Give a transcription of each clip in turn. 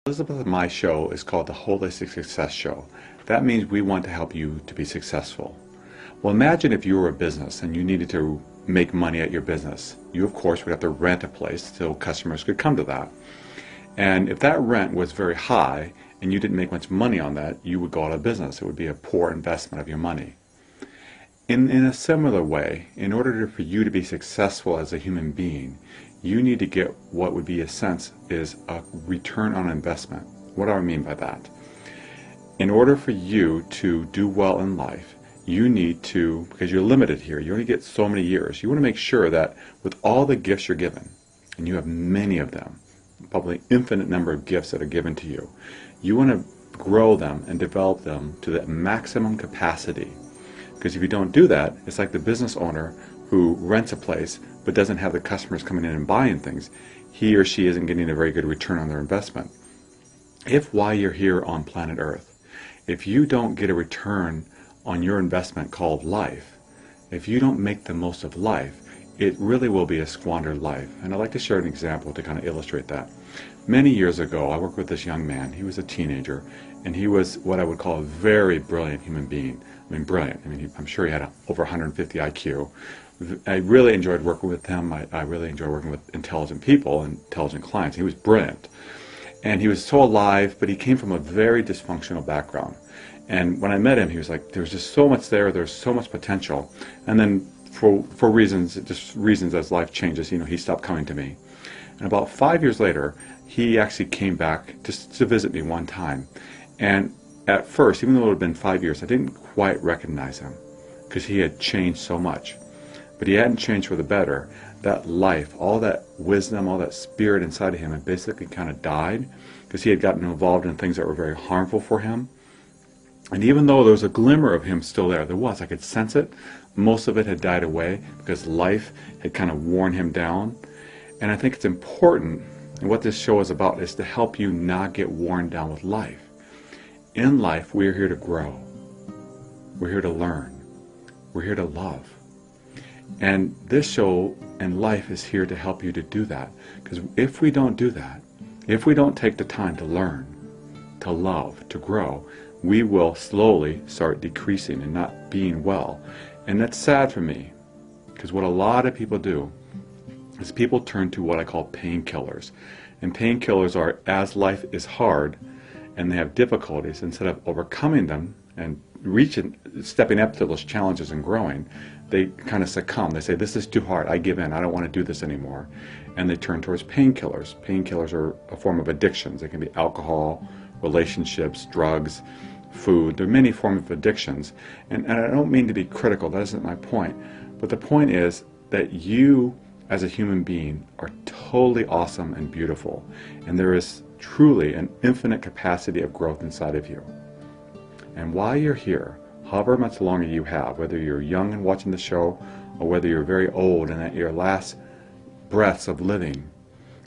Elizabeth and my show is called the Holistic Success Show. That means we want to help you to be successful. Well, imagine if you were a business and you needed to make money at your business. You, of course, would have to rent a place so customers could come to that. And if that rent was very high and you didn't make much money on that, you would go out of business. It would be a poor investment of your money. In a similar way, in order for you to be successful as a human being, you need to get what would be a sense is a return on investment. What do I mean by that? In order for you to do well in life, you need to, because you're limited here, you only get so many years, you want to make sure that with all the gifts you're given, and you have many of them, probably infinite number of gifts that are given to you, you want to grow them and develop them to the maximum capacity. Because if you don't do that, it's like the business owner who rents a place but doesn't have the customers coming in and buying things. He or she isn't getting a very good return on their investment. If while you're here on planet Earth, if you don't get a return on your investment called life, if you don't make the most of life, it really will be a squandered life. And I'd like to share an example to kind of illustrate that. Many years ago, I worked with this young man. He was a teenager, and he was what I would call a very brilliant human being. I mean, brilliant. I mean, I'm sure he had over 150 IQ. I really enjoyed working with him. I really enjoy working with intelligent people and intelligent clients. He was brilliant. And he was so alive, but he came from a very dysfunctional background. And when I met him, he was like, there's just so much there, there's so much potential. And then for reasons, just reasons as life changes, he stopped coming to me. And about 5 years later, he actually came back just to visit me one time. And at first, even though it had been 5 years, I didn't quite recognize him because he had changed so much. But he hadn't changed for the better. That life, all that wisdom, all that spirit inside of him had basically kind of died because he had gotten involved in things that were very harmful for him. And even though there was a glimmer of him still there, I could sense it, most of it had died away because life had kind of worn him down. And I think it's important, and what this show is about is to help you not get worn down with life. In life, we're here to grow. We're here to learn. We're here to love. And this show and life is here to help you to do that. Because if we don't do that, if we don't take the time to learn, to love, to grow, we will slowly start decreasing and not being well. And that's sad for me, because what a lot of people do is people turn to what I call painkillers. And painkillers are, as life is hard and they have difficulties, instead of overcoming them and stepping up to those challenges and growing, they kind of succumb. They say, this is too hard, I give in, I don't want to do this anymore. And they turn towards painkillers. Painkillers are a form of addictions. They can be alcohol, relationships, drugs, food. There are many forms of addictions. And I don't mean to be critical, that isn't my point. But the point is that you, as a human being, are totally awesome and beautiful. And there is truly an infinite capacity of growth inside of you. And while you're here, however much longer you have, whether you're young and watching the show, or whether you're very old and at your last breaths of living,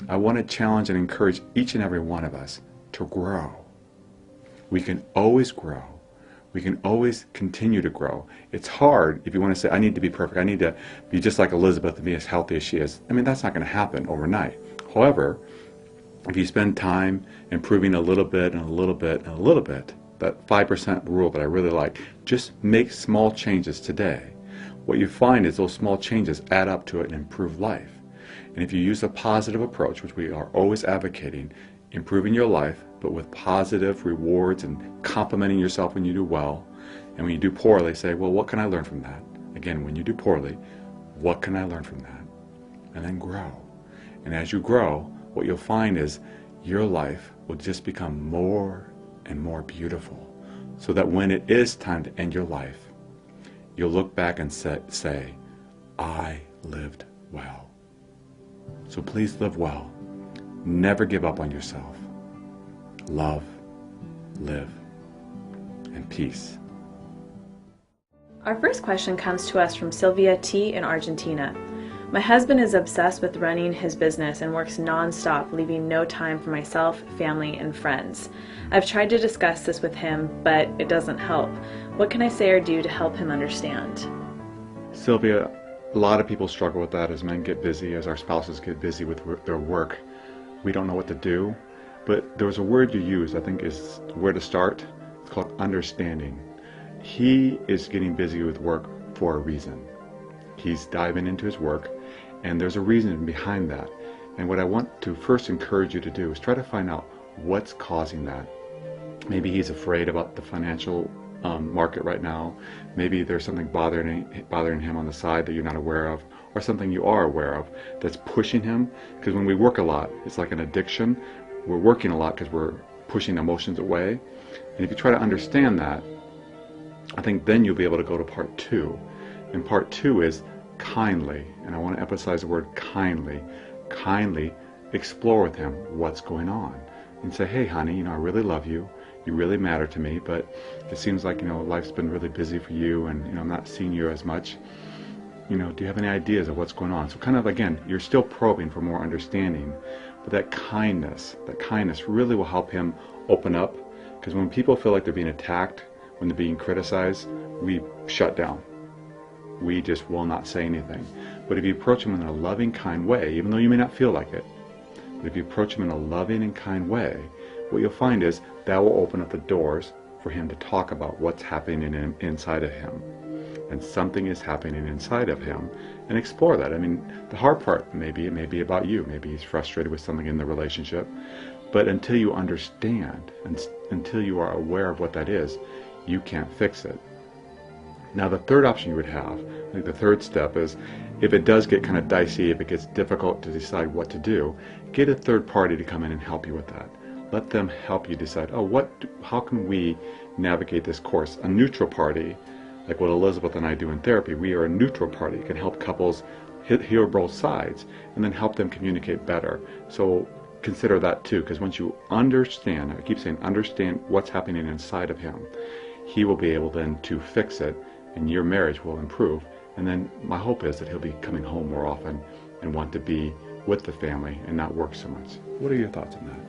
I want to challenge and encourage each and every one of us to grow. We can always grow. We can always continue to grow. It's hard if you want to say, I need to be perfect. I need to be just like Elizabeth and be as healthy as she is. I mean, that's not going to happen overnight. However, if you spend time improving a little bit and a little bit and a little bit, that 5% rule that I really like, just make small changes today. What you find is those small changes add up to it and improve life. And if you use a positive approach, which we are always advocating, improving your life, but with positive rewards and complimenting yourself when you do well, and when you do poorly, say, well, what can I learn from that? Again, when you do poorly, what can I learn from that? And then grow. And as you grow, what you'll find is your life will just become more and more beautiful, so that when it is time to end your life, you'll look back and say, I lived well. So please live well. Never give up on yourself. Love, live, and peace. Our first question comes to us from Sylvia T. in Argentina. My husband is obsessed with running his business and works non-stop, leaving no time for myself, family, and friends. I've tried to discuss this with him, but it doesn't help. What can I say or do to help him understand? Sylvia, a lot of people struggle with that as men get busy, as our spouses get busy with their work. We don't know what to do. But there was a word you used, I think is where to start. It's called understanding. He is getting busy with work for a reason. He's diving into his work, and there's a reason behind that. And what I want to first encourage you to do is try to find out what's causing that. Maybe he's afraid about the financial market right now. Maybe there's something bothering him on the side that you're not aware of, or something you are aware of that's pushing him. Because when we work a lot, it's like an addiction. We're working a lot because we're pushing emotions away. And if you try to understand that, I think then you'll be able to go to part two. And part two is kindly, and I want to emphasize the word kindly. Kindly explore with him what's going on and say, hey honey, I really love you. You really matter to me, but it seems like, life's been really busy for you, and, I'm not seeing you as much. Do you have any ideas of what's going on? So kind of, again, you're still probing for more understanding, but that kindness really will help him open up, because when people feel like they're being attacked, when they're being criticized, we shut down. We just will not say anything. But if you approach him in a loving, kind way, even though you may not feel like it, but if you approach him in a loving and kind way, what you'll find is that will open up the doors for him to talk about what's happening inside of him. And something is happening inside of him, and explore that. I mean, the hard part, it may be about you. Maybe he's frustrated with something in the relationship. But until you understand, and until you are aware of what that is, you can't fix it. Now, the third option you would have, I think the third step is, if it does get kind of dicey, if it gets difficult to decide what to do, get a third party to come in and help you with that. Let them help you decide, how can we navigate this course? A neutral party, like what Elizabeth and I do in therapy, we are a neutral party, can help couples hear both sides and then help them communicate better. So consider that too, because once you understand, I keep saying understand what's happening inside of him, he will be able then to fix it, and your marriage will improve. And then my hope is that he'll be coming home more often and want to be with the family and not work so much. What are your thoughts on that?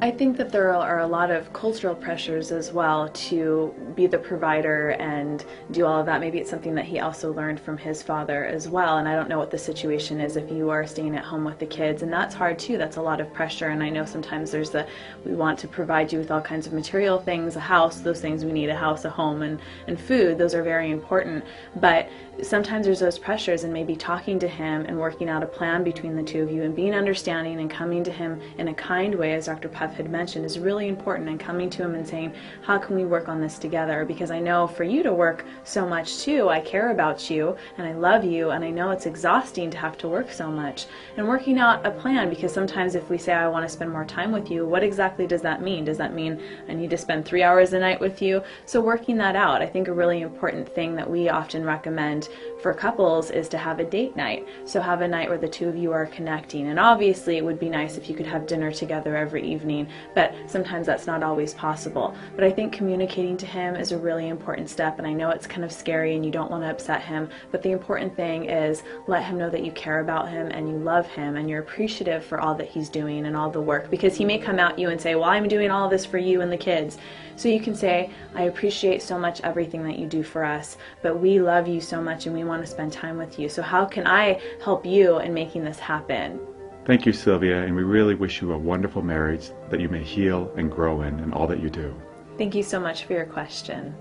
I think that there are a lot of cultural pressures as well to be the provider and do all of that. Maybe it's something that he also learned from his father as well. And I don't know what the situation is if you are staying at home with the kids. And that's hard too. That's a lot of pressure. And I know sometimes we want to provide you with all kinds of material things, a house, those things we need, a house, a home, and food. Those are very important. But sometimes there's those pressures, and maybe talking to him and working out a plan between the two of you and being understanding and coming to him in a kind way, as Dr. Puff had mentioned, is really important, and coming to him and saying, how can we work on this together? Because I know for you to work so much too, I care about you and I love you, and I know it's exhausting to have to work so much. And working out a plan, because sometimes if we say, I want to spend more time with you, what exactly does that mean? Does that mean I need to spend 3 hours a night with you? So working that out, I think a really important thing that we often recommend for couples is to have a date night. So have a night where the two of you are connecting. And obviously it would be nice if you could have dinner together every evening, but sometimes that's not always possible. But I think communicating to him is a really important step, and I know it's kind of scary and you don't want to upset him, but the important thing is let him know that you care about him and you love him and you're appreciative for all that he's doing and all the work, because he may come at you and say, well, I'm doing all this for you and the kids. So you can say, I appreciate so much everything that you do for us, but we love you so much and we want to spend time with you. So how can I help you in making this happen? Thank you, Sylvia, and we really wish you a wonderful marriage that you may heal and grow in all that you do. Thank you so much for your question.